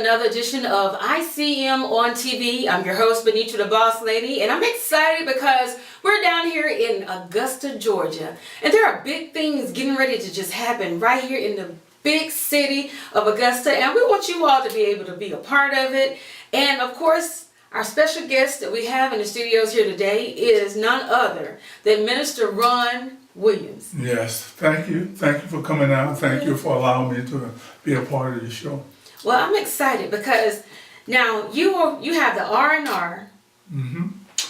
another edition of ICM on TV. I'm your host, Benita the Boss Lady, and I'm excited because we're down here in Augusta, Georgia. And there are big things getting ready to just happen right here in the big city of Augusta, and we want you all to be able to be a part of it. And of course, our special guest that we have in the studios here today is none other than Minister Ron Williams. Yes, thank you. Thank you for coming out. Thank you for allowing me to be a part of the show. Well, I'm excited because now you have the R&R,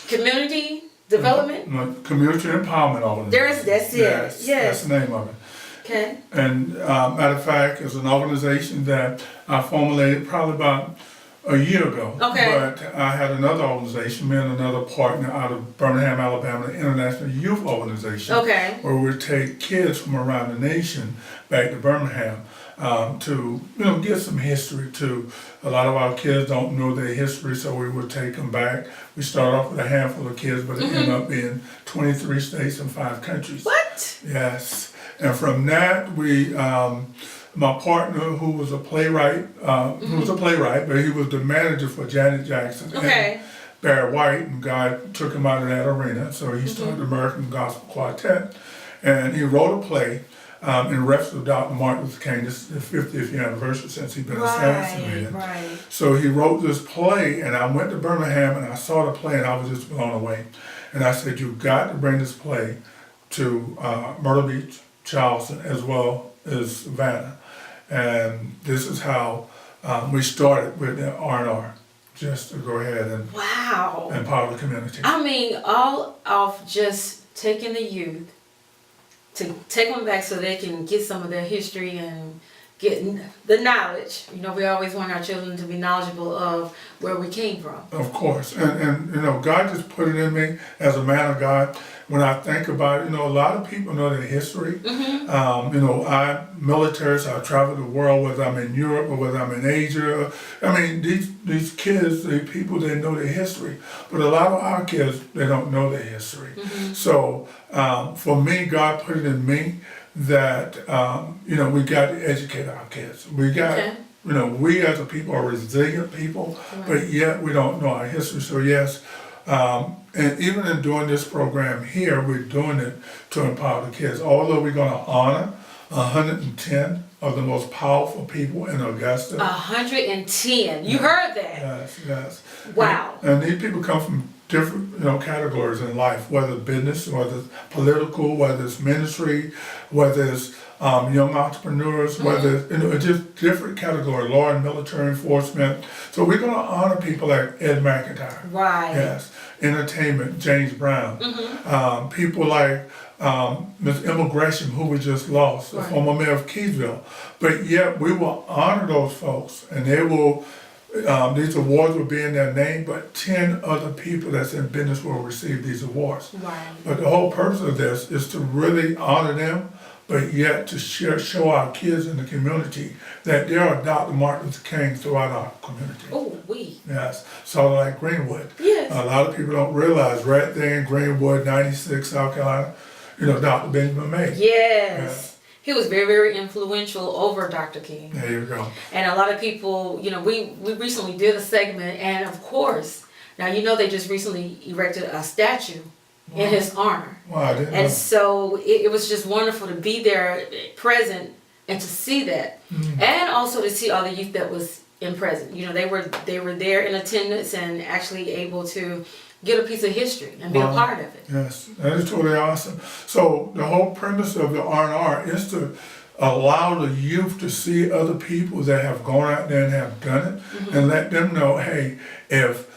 Community Development? Community Empowerment Organization. That's it. Yes, that's the name of it. Okay. And matter of fact, it's an organization that I formulated probably about a year ago. Okay. But I had another organization, me and another partner out of Birmingham, Alabama, the International Youth Organization. Okay. Where we take kids from around the nation back to Birmingham to get some history too. A lot of our kids don't know their history, so we would take them back. We start off with a handful of kids, but it ended up being 23 states and 5 countries. What? Yes. And from that, we, my partner, who was a playwright, but he was the manager for Janet Jackson and Barry White, and God took him out of that arena. So he started the American Gospel Quartet, and he wrote a play in reference to Dr. Martin Luther King. This is the 50th year anniversary since he'd been assassinated. Right. So he wrote this play, and I went to Birmingham and I saw the play, and I was just blown away. And I said, "You've got to bring this play to Myrtle Beach, Charleston, as well as Savannah." And this is how we started with the R&R, just to go ahead and empower the community. I mean, all of just taking the youth to take them back so they can get some of their history and get the knowledge. We always want our children to be knowledgeable of where we came from. Of course, and God just put it in me as a man of God. When I think about it, a lot of people know their history. I'm military, so I travel the world, whether I'm in Europe or whether I'm in Asia. I mean, these kids, these people, they know their history. But a lot of our kids, they don't know their history. So for me, God put it in me that, we got to educate our kids. We got, we as a people are resilient people, but yet we don't know our history. So yes, and even in doing this program here, we're doing it to empower the kids. Although we're going to honor 110 of the most powerful people in Augusta. 110. You heard that? Yes. Wow. And these people come from different categories in life, whether business, whether it's political, whether it's ministry, whether it's young entrepreneurs, whether it's just different categories, law and military enforcement. So we're going to honor people like Ed McIntyre. Right. Yes. Entertainment, James Brown. People like Ms. Emma Gresham, who we just lost, the former mayor of Keysville. But yet we will honor those folks, and they will. These awards will be in their name, but 10 other people that's in business will receive these awards. Right. But the whole purpose of this is to really honor them, but yet to show our kids in the community that there are Dr. Martin Luther King throughout our community. Oh, we. Yes, sort of like Greenwood. Yes. A lot of people don't realize right there in Greenwood, 96, South Carolina, Dr. Benjamin May. Yes. He was very, very influential over Dr. King. There you go. And a lot of people, we recently did a segment, and of course, now they just recently erected a statue in his honor. Wow, I didn't know. And so it was just wonderful to be there, present, and to see that, and also to see all the youth that was in present. They were there in attendance and actually able to get a piece of history and be a part of it. Yes, that is totally awesome. So the whole premise of the R&R is to allow the youth to see other people that have gone out there and have done it, and let them know, hey, if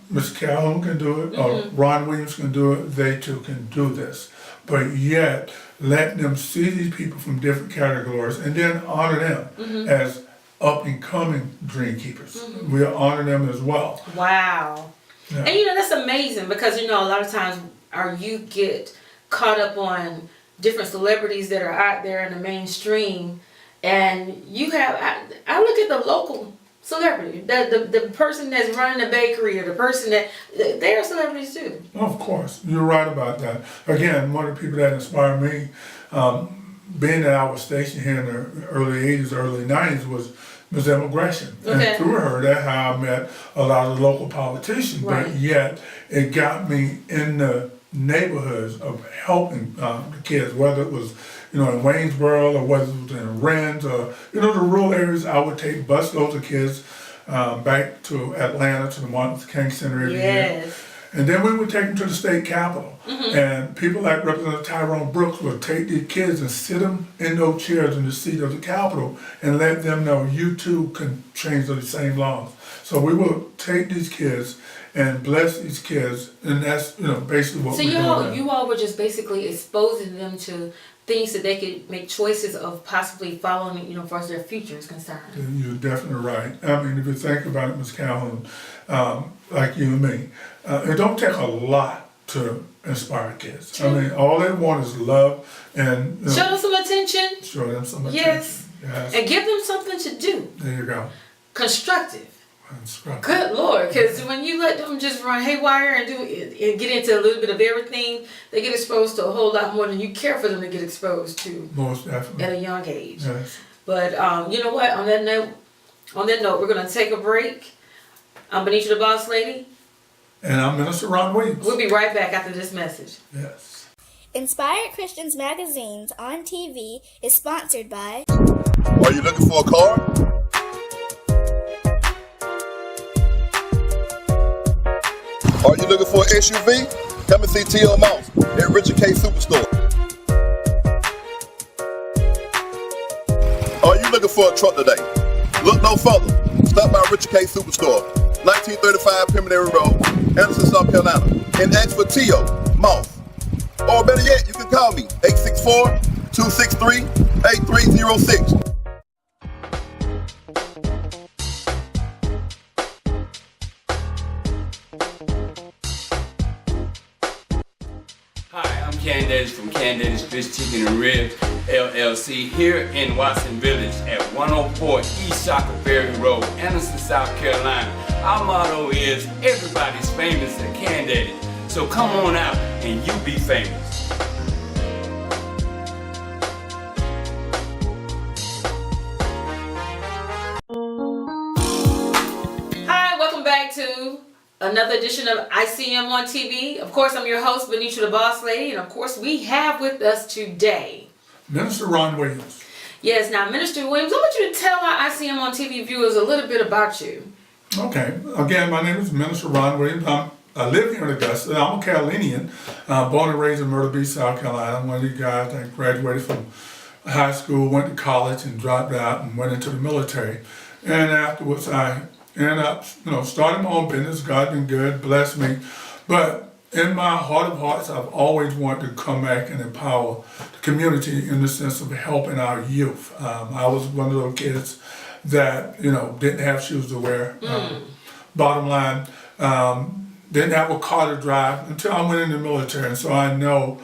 Ms. Calhoun can do it, or Ron Williams can do it, they too can do this. But yet, let them see these people from different categories and then honor them as up-and-coming dream keepers. We'll honor them as well. Wow. Yeah. And that's amazing because a lot of times our youth get caught up on different celebrities that are out there in the mainstream, and I look at the local celebrity, the person that's running the bakery, or the person that they're celebrities too. Of course, you're right about that. Again, one of the people that inspired me, being that I was stationed here in the early 80s, early 90s, was was immigration. Okay. And through her, that's how I met a lot of the local politicians. Right. But yet, it got me in the neighborhoods of helping the kids, whether it was, in Waynesboro or whether it was in Rennes or, the rural areas. I would take busloads of kids back to Atlanta, to the Martin Luther King Center every year. And then we would take them to the state capitol. And people like Representative Tyrone Brooks would take these kids and sit them in those chairs in the seat of the capitol and let them know you too can change the same laws. So we will take these kids and bless these kids, and that's basically what we're doing. So you all were just basically exposing them to things that they could make choices of possibly following, as far as their future is concerned. You're definitely right. I mean, if you think about it, Ms. Calhoun, like you and me, it don't take a lot to inspire kids. True. I mean, all they want is love and show them some attention. Show them some attention. Yes. And give them something to do. There you go. Constructive. Good Lord, because when you let them just run haywire and and get into a little bit of everything, they get exposed to a whole lot more than you care for them to get exposed to. Most definitely. At a young age. Yes. But you know what? On that note, we're gonna take a break. I'm Benita the Boss Lady. And I'm Minister Ron Williams. We'll be right back after this message. Yes. Inspired Christians Magazines on TV is sponsored by... Are you looking for a car? Are you looking for an SUV? Come and see T.O. Mouse at Richard K. Superstore. Are you looking for a truck today? Look no further. Stop by Richard K. Superstore, 1935 Preliminary Road, Anderson, South Carolina, and ask for T.O. Mouse. Or better yet, you can call me, 864-263-8306. Hi, I'm Candace from Candace's Fish Chicken and Ribs LLC here in Watson Village at 104 East Shackelberry Road, Anderson, South Carolina. Our motto is everybody's famous at Candace. So come on out and you be famous. Hi, welcome back to another edition of ICM on TV. Of course, I'm your host, Benita the Boss Lady, and of course, we have with us today Minister Ron Williams. Yes, now Minister Williams, I want you to tell our ICM on TV viewers a little bit about you. Okay. Again, my name is Minister Ron Williams. I live here in Augusta. I'm a Carolinian, born and raised in Myrtle Beach, South Carolina. I'm one of these guys that graduated from high school, went to college, and dropped out and went into the military. And afterwards, I ended up, starting my own business. God's been good, blessed me. But in my heart of hearts, I've always wanted to come back and empower the community in the sense of helping our youth. I was one of those kids that, didn't have shoes to wear. Bottom line, didn't have a car to drive until I went in the military. And so I know,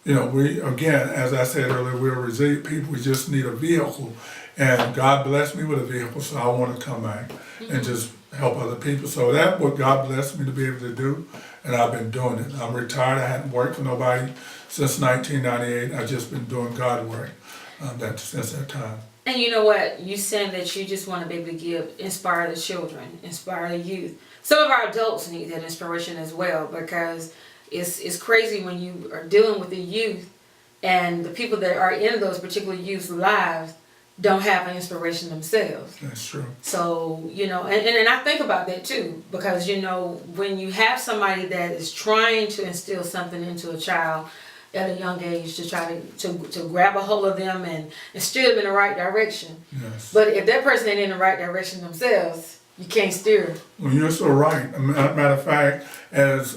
we, again, as I said earlier, we're resilient people. We just need a vehicle. And God blessed me with a vehicle, so I want to come back and just help other people. So that's what God blessed me to be able to do, and I've been doing it. I'm retired. I hadn't worked for nobody since 1998. I've just been doing God work since that time. And you know what? You saying that you just want to be able to inspire the children, inspire the youth. Some of our adults need that inspiration as well, because it's crazy when you are dealing with the youth and the people that are in those particular youth's lives don't have an inspiration themselves. That's true. So, and I think about that too, because, when you have somebody that is trying to instill something into a child at a young age to try to grab a hold of them and steer them in the right direction. Yes. But if that person ain't in the right direction themselves, you can't steer. Well, you're so right. Matter of fact, as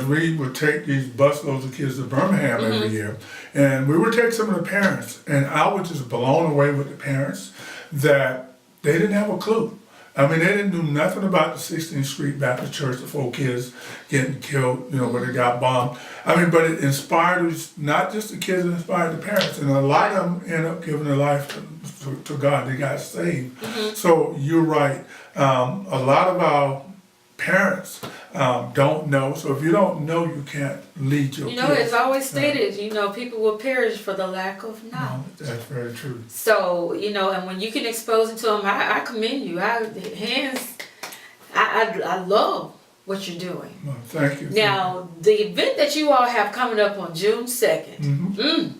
we would take these busloads of kids to Birmingham every year, and we would take some of the parents, and I was just blown away with the parents that they didn't have a clue. I mean, they didn't know nothing about the 16th Street Baptist Church, the 4 kids getting killed, where they got bombed. I mean, but it inspired not just the kids, it inspired the parents. And a lot of them ended up giving their life to God. They got saved. So you're right. A lot of our parents don't know. So if you don't know, you can't lead your You know, kids. it's always stated, you know, people will perish for the lack of knowledge. That's very true. So, you know, and when you can expose it to them, I commend you. I love what you're doing. Well, thank you. Now, the event that you all have coming up on June 2nd,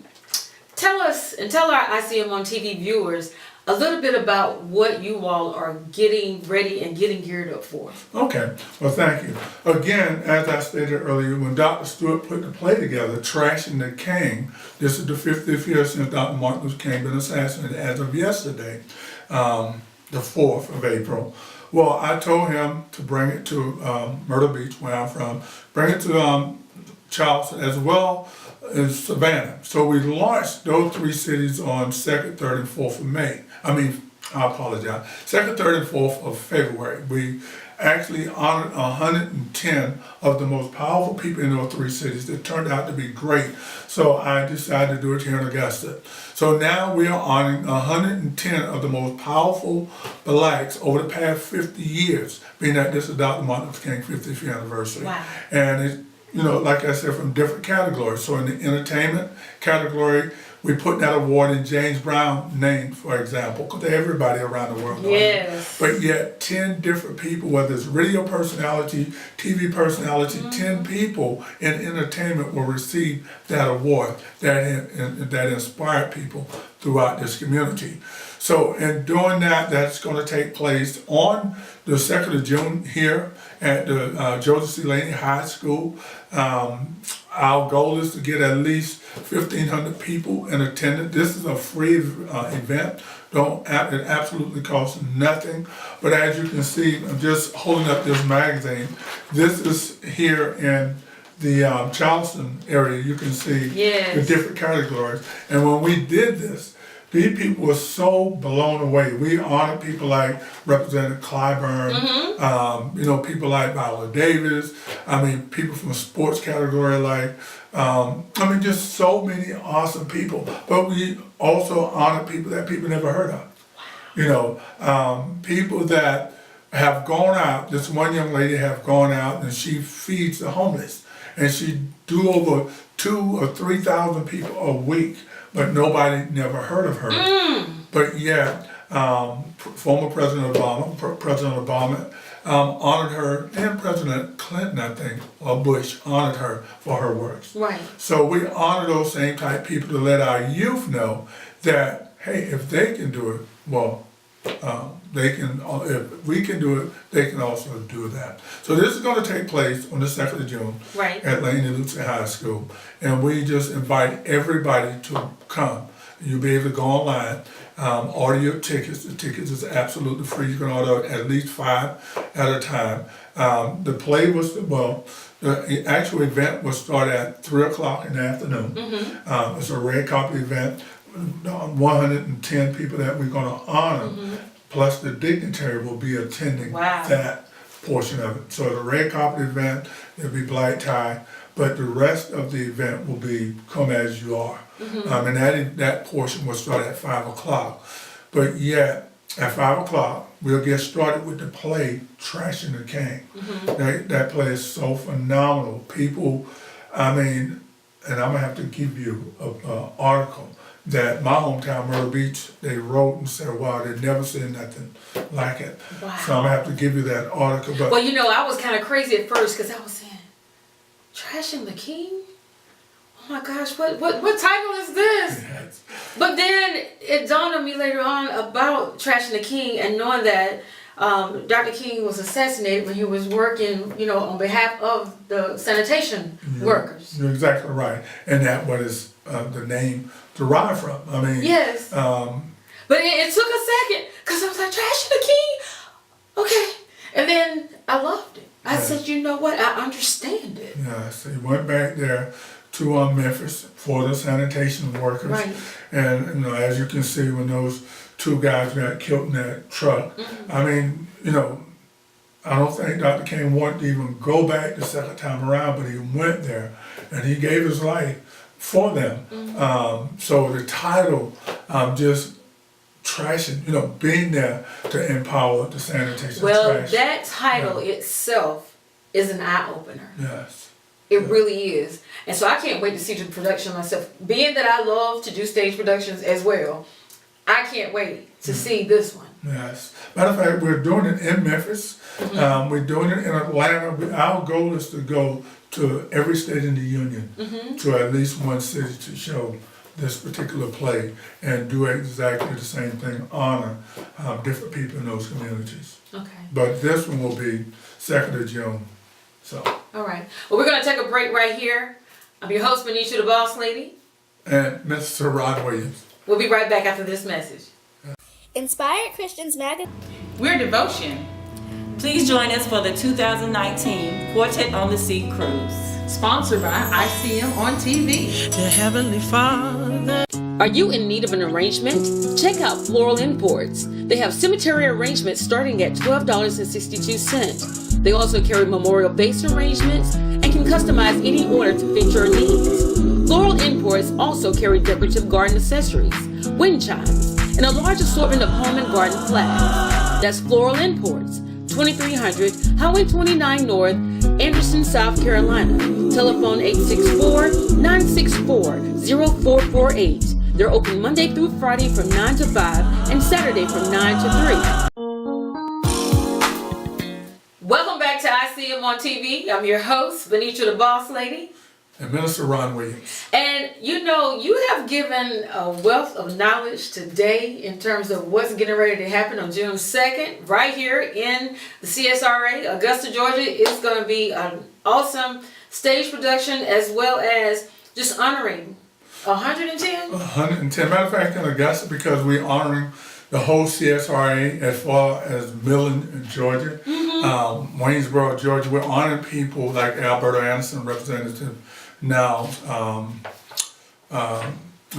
tell us and tell our ICM on TV viewers a little bit about what you all are getting ready and getting geared up for. Okay, well, thank you. Again, as I stated earlier, when Dr. Stewart put the play together, Trashing the King, this is the 50th year since Dr. Martin Luther King been assassinated as of yesterday, the 4th of April. Well, I told him to bring it to Myrtle Beach, where I'm from, bring it to Charleston as well as Savannah. So we launched those 3 cities on 2nd, 3rd, and 4th of May. I apologize. 2nd, 3rd, and 4th of February. We actually honored 110 of the most powerful people in those 3 cities. That turned out to be great. So I decided to do it here in Augusta. So now we are honoring 110 of the most powerful blacks over the past 50 years, being that this is Dr. Martin Luther King 50th year anniversary. Wow. And it's, you know, like I said, from different categories. So in the entertainment category, we put that award in James Brown's name, for example, because everybody around the world knows Yes. him. But yet 10 different people, whether it's radio personality, TV personality, 10 people in entertainment will receive that award that inspired people throughout this community. So in doing that, that's going to take place on the 2nd of June here at the Joseph C. Laney High School. Our goal is to get at least 1,500 people in attendance. This is a free event. It absolutely costs nothing. But as you can see, I'm just holding up this magazine. This is here in the Charleston area. You can see the different categories. And when we did this, these people were so blown away. We honored people like Representative Clyburn, you know, people like Viola Davis. I mean, people from the sports category like, just so many awesome people. But we also honored people that people never heard of. You know, people that have gone out. This one young lady have gone out and she feeds the homeless, and she do over 2,000 or 3,000 people a week. But nobody never heard of her. But yet, former President Obama honored her, and President Clinton, I think, or Bush, honored her for her works. Right. So we honor those same type people to let our youth know that, hey, if they can do it, well, they can. If we can do it, they can also do that. So this is going to take place on the 2nd of June at Laney Lutheran High School, and we just invite everybody to come. You'll be able to go online, order your tickets. The tickets is absolutely free. You can order at least 5 at a time. The play was the actual event will start at 3:00 in the afternoon. It's a red carpet event. 110 people that we're going to honor, plus the dignitary will be attending that portion of it. So the red carpet event, there'll be black tie, but the rest of the event will be come as you are. And that portion will start at 5:00. But yet, at 5:00, we'll get started with the play, Trashing the King. That play is so phenomenal. People, and I'm going to have to give you an article that my hometown, Myrtle Beach, they wrote and said, wow, they'd never seen nothing like it. Wow. So I'm going to have to give you that article. But well, you know, I was kind of crazy at first because I was saying, Trashing the King? Oh my gosh, what title is this? Yes. But then it dawned on me later on about Trashing the King and knowing that Dr. King was assassinated when he was working, you know, on behalf of the sanitation workers. You're exactly right. And that was the name derived from. Yes. But it took a second because I was like, Trashing the King? Okay. And then I loved it. I said, you know what? I understand it. Yeah, so he went back there to Memphis for the sanitation workers. Right. And, you know, as you can see, when those 2 guys got killed in that truck, you know, I don't think Dr. King wanted to even go back the second time around, but he went there and he gave his life for them. So the title, just trashing, you know, being there to empower the sanitation. Well, trash. that title itself is an eye-opener. Yes. It really is. And so I can't wait to see the production myself. Being that I love to do stage productions as well, I can't wait to see this one. Yes. Matter of fact, we're doing it in Memphis. We're doing it in Atlanta. Our goal is to go to every state in the union, to at least one city to show this particular play and do exactly the same thing, honor different people in those communities. Okay. But this one will be 2nd of June. So. All right. Well, we're going to take a break right here. I'm your host, Benicia the Boss Lady. And Mr. Ron Williams. We'll be right back after this message. Inspired Christians Magazine. We're Devotion. Please join us for the 2019 Quartet on the Sea Cruise. Sponsored by ICM on TV. Dear Heavenly Father. Are you in need of an arrangement? Check out Floral Imports. They have cemetery arrangements starting at $12.62. They also carry memorial base arrangements and can customize any order to fit your needs. Floral Imports also carry decorative garden accessories, wind chimes, and a large assortment of home and garden flags. That's Floral Imports, 2300 Highway 29 North, Anderson, South Carolina. Telephone 864-964-0448. They're open Monday through Friday from 9 to 5 and Saturday from 9 to 3. Welcome back to ICM on TV. I'm your host, Benicia the Boss Lady. And Minister Ron Williams. And you know, you have given a wealth of knowledge today in terms of what's getting ready to happen on June 2nd, right here in the CSRA, Augusta, Georgia. It's going to be an awesome stage production as well as just honoring 110? 110. Matter of fact, in Augusta, because we're honoring the whole CSRA as far as Millen, Georgia, Waynesboro, Georgia. We're honoring people like Alberta Anderson, representative now. I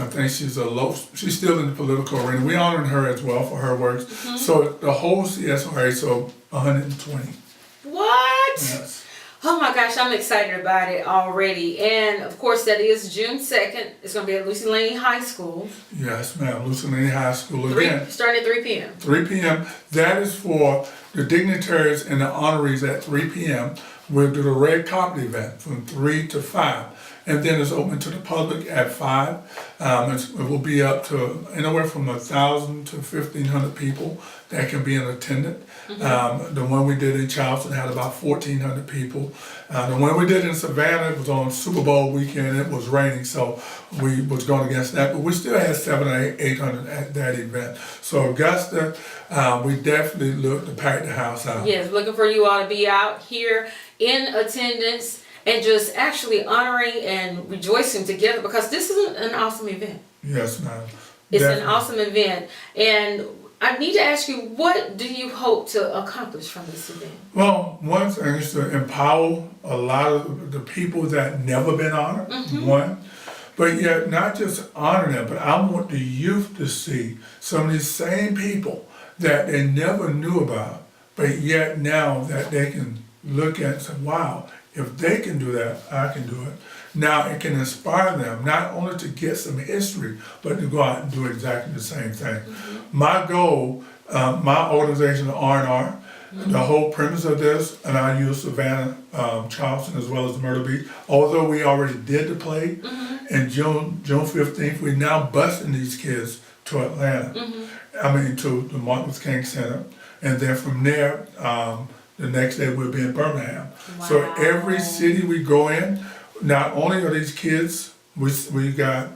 think she's still in the political arena. We're honoring her as well for her works. So the whole CSRA, so 120. What? Yes. Oh my gosh, I'm excited about it already. And of course, that is June 2nd. It's going to be at Lucy Laney High School. Yes, ma'am. Lucy Laney High School again. Starting at 3 p.m. 3 p.m. That is for the dignitaries and the honorees at 3 p.m. We'll do the red carpet event from 3 to 5. And then it's open to the public at 5. It will be up to anywhere from 1,000 to 1,500 people that can be in attendance. The one we did in Charleston had about 1,400 people. The one we did in Savannah, it was on Super Bowl weekend. It was raining, so we was going against that. But we still had 700 or 800 at that event. So Augusta, we definitely look to pack the house out. Yes, looking for you all to be out here in attendance and just actually honoring and rejoicing together, because this is an awesome event. Yes, ma'am. It's Definitely. an awesome event. And I need to ask you, what do you hope to accomplish from this event? Well, one thing is to empower a lot of the people that never been honored, one. But yet, not just honor them, but I want the youth to see some of these same people that they never knew about, but yet now that they can look at and say, wow, if they can do that, I can do it. Now it can inspire them not only to get some history, but to go out and do exactly the same thing. My goal, my organization, R&R, the whole premise of this, and I use Savannah, Charleston, as well as Myrtle Beach. Although we already did the play, and June 15th, we're now busing these kids to Atlanta. To the Martin Luther King Center, and then from there, the next day we'll be in Birmingham. Wow. So every city we go in, not only are these kids, we got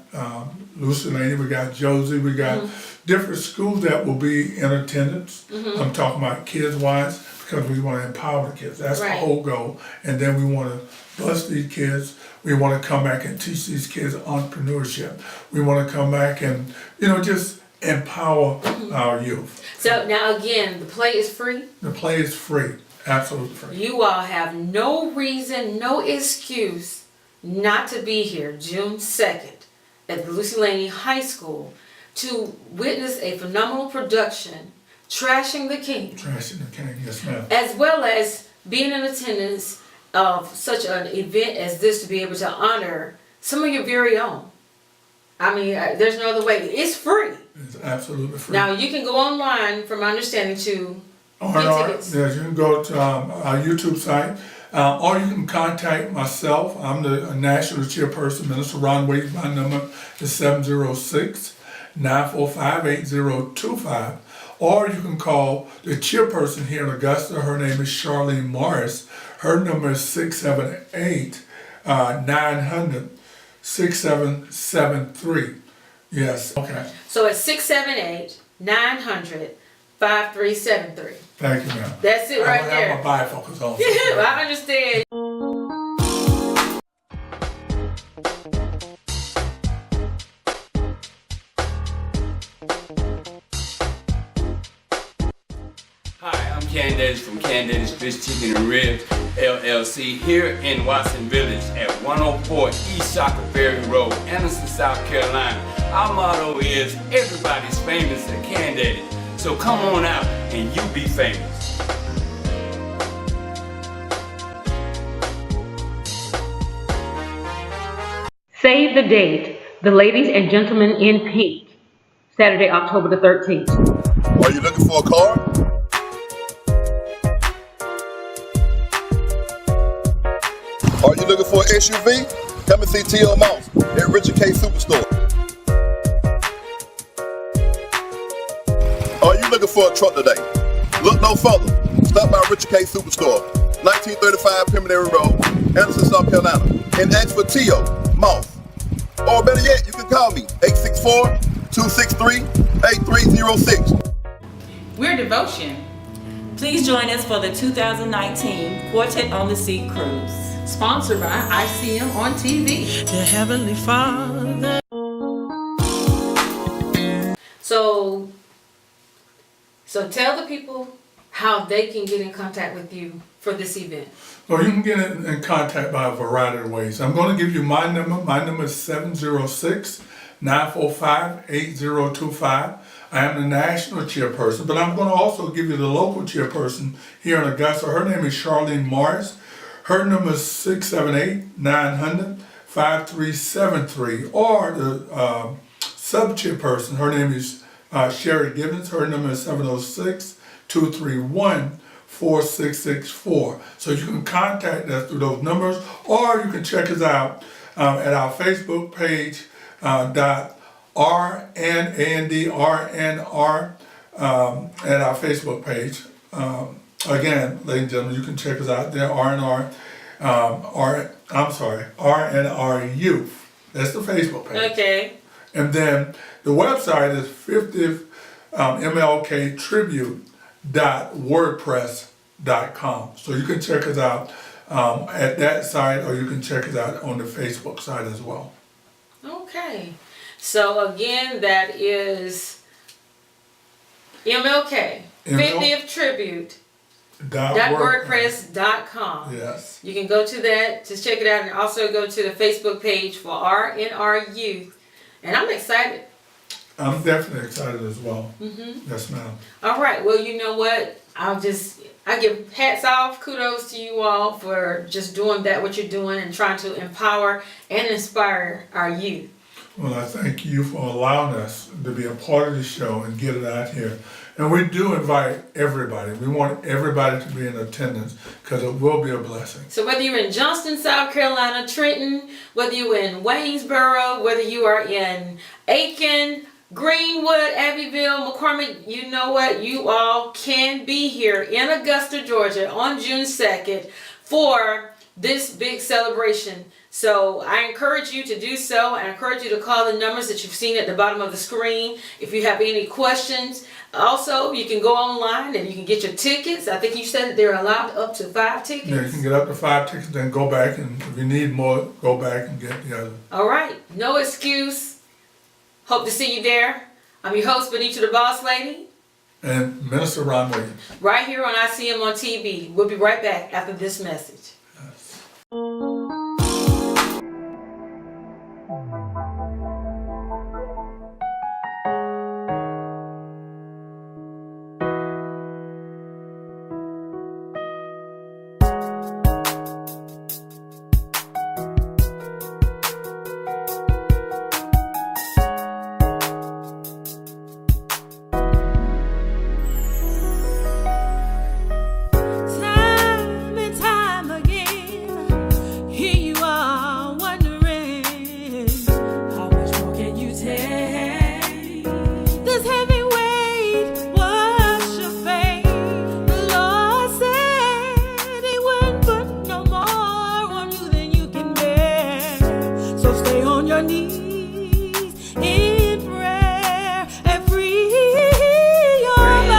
Lucy Laney, we got Josie, we got different schools that will be in attendance. I'm talking about kids-wise, because we want to empower the kids. That's the whole goal. And then we want to bust these kids. We want to come back and teach these kids entrepreneurship. We want to come back and, just empower our youth. So now again, the play is free. The play is free, absolutely free. You all have no reason, no excuse not to be here June 2nd at the Lucy Laney High School to witness a phenomenal production, Trashing the King. Trashing the King, yes ma'am. As well as being in attendance of such an event as this, to be able to honor some of your very own. I mean, there's no other way. It's free. It's absolutely free. Now, you can go online, from my understanding, to get tickets. Yes, you can go to our YouTube site, Or you can contact myself. I'm the national chairperson, Minister Ron Wade. My number is 706-945-8025. Or you can call the chairperson here in Augusta. Her name is Charlene Morris. Her number is 678-900-6773. Yes, okay. So it's 678-900-5373. Thank you, ma'am. That's it right I there. have my bifocals on. I understand. Hi, I'm Candace from Candace's Fish Chicken and Ribs LLC here in Watson Village at 104 East Shocker Ferry Road, Anderson, South Carolina. Our motto is everybody's famous at Candace. So come on out and you be famous. Save the date. The ladies and gentlemen in pink. Saturday, October the 13th. Are you looking for a car? Are you looking for an SUV? Come and see T.O. Moss at Richard K. Superstore. Are you looking for a truck today? Look no further. Stop by Richard K. Superstore, 1935 Preliminary Road, Anderson, South Carolina, and ask for T.O. Moss. Or better yet, you can call me, 864-263-8306. We're Devotion. Please join us for the 2019 Quartet on the Sea Cruise. Sponsored by ICM on TV. Dear Heavenly Father. So tell the people how they can get in contact with you for this event. Well, you can get in contact by a variety of ways. I'm going to give you my number. My number is 706-945-8025. I am the national chairperson, but I'm going to also give you the local chairperson here in Augusta. Her name is Charlene Morris. Her number is 678-900-5373. Or the sub-chairperson, her name is Sherry Gibbons. Her number is 706-231-4664. So you can contact us through those numbers, or you can check us out at our Facebook page, RNR, at our Facebook page. Again, ladies and gentlemen, you can check us out there, RNR Youth. That's the Facebook page. Okay. And then the website is 50th MLK Tribute.wordpress.com. So you can check us out at that site, or you can check us out on the Facebook site as well. Okay. So again, that is MLK 50th Tribute. .wordpress.com. Yes. You can go to that, just check it out, and also go to the Facebook page for RNR Youth. And I'm excited. I'm definitely excited as well. Yes, ma'am. All right. Well, you know what? I give hats off, kudos to you all for just doing that, what you're doing, and trying to empower and inspire our youth. Well, I thank you for allowing us to be a part of the show and get it out here. And we do invite everybody. We want everybody to be in attendance because it will be a blessing. So whether you're in Johnston, South Carolina, Trenton, whether you're in Waynesboro, whether you are in Aiken, Greenwood, Abbeville, McCormick, you know what? You all can be here in Augusta, Georgia on June 2nd for this big celebration. So I encourage you to do so. I encourage you to call the numbers that you've seen at the bottom of the screen if you have any questions. Also, you can go online and you can get your tickets. I think you said that they're allowed up to 5 tickets. Yeah, you can get up to 5 tickets, then go back, and if you need more, go back and get the other. All right. No excuse. Hope to see you there. I'm your host, Benita the Boss Lady. And Minister Ron Williams. Right here on ICM on TV. We'll be right back after this message. Yes. Time and time again. your knees in prayer and free your mind.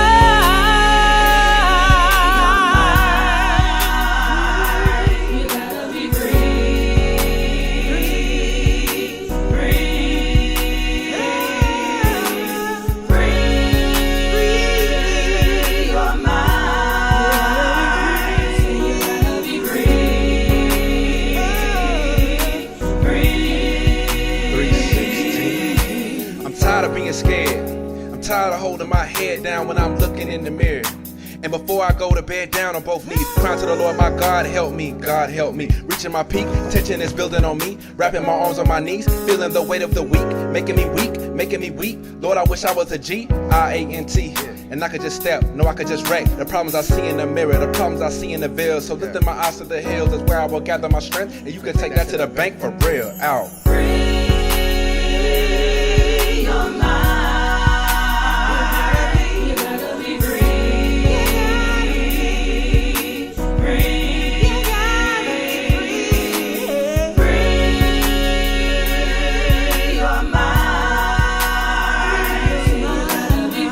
You gotta be free your mind. You gotta be I'm tired of being scared. I'm tired of holding my head down when I'm looking in the mirror. And before I go to bed down on both knees, crying to the Lord, my God help me, God help me. Reaching my peak, tension is building on me. Wrapping my arms on my knees, feeling the weight of the weak. Making me weak, making me weak. Lord, I wish I was a G-I-A-N-T. And I could just step, no, I could just wreck the problems I see in the mirror, the problems I see in the veil. So lifting my eyes to the hills is where I will gather my strength. And you can take that to the bank for real, out. your mind. You gotta be free. You gotta be free your mind. You gotta be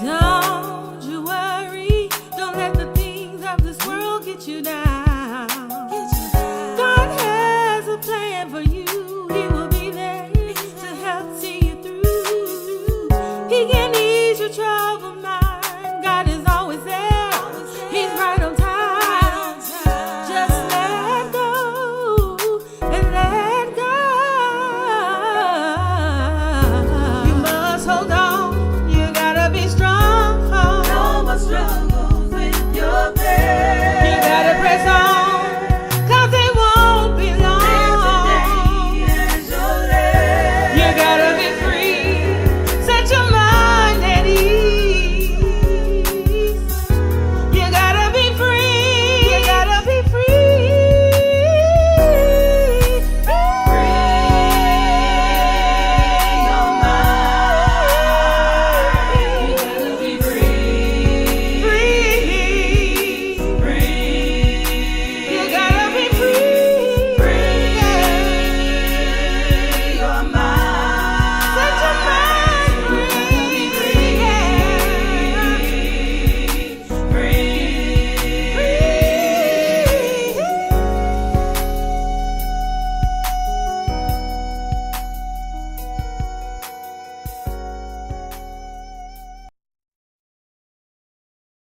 Don't you worry. Don't let the things of this world get you down. God has a plan for you. He will be there to help see you through. He can ease your troubled mind.